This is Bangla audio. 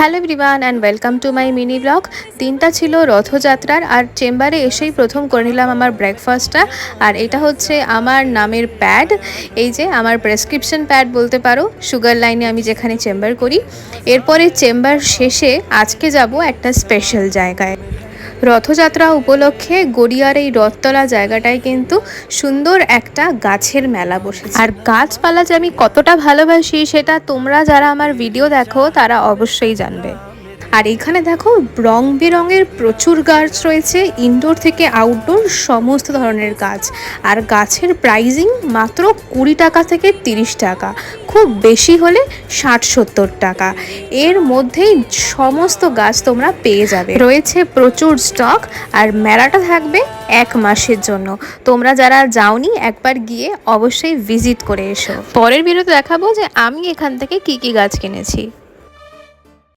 Hello everyone and welcome to my mini blog. দিনটা ছিল রথযাত্রার, আর চেম্বারে এসেই প্রথম করে নিলাম আমার ব্রেকফাস্টটা। আর এটা হচ্ছে আমার নামের প্যাড, এই যে আমার প্রেসক্রিপশন প্যাড বলতে পারো, সুগার লাইনে আমি যেখানে চেম্বার করি। এরপরে চেম্বার শেষে আজকে যাব একটা স্পেশাল জায়গায়। রথযাত্রা উপলক্ষে গড়িয়ার এই রথতলা জায়গাটায় কিন্তু সুন্দর একটা গাছের মেলা বসেছে। আর গাছপালা যে আমি কতটা ভালোবাসি সেটা তোমরা যারা আমার ভিডিও দেখো তারা অবশ্যই জানবে। আর এখানে দেখো রং বেরঙের প্রচুর গাছ রয়েছে, ইনডোর থেকে আউটডোর সমস্ত ধরনের গাছ। আর গাছের প্রাইজিং মাত্র 20 টাকা থেকে 30 টাকা, খুব বেশি হলে 60-70 টাকা। এর মধ্যেই সমস্ত গাছ তোমরা পেয়ে যাবে। রয়েছে প্রচুর স্টক, আর মেলাটা থাকবে 1 মাসের জন্য। তোমরা যারা যাওনি একবার গিয়ে অবশ্যই ভিজিট করে এসো। পরের ভিডিওতে দেখাবো যে আমি এখান থেকে কি কি গাছ কিনেছি।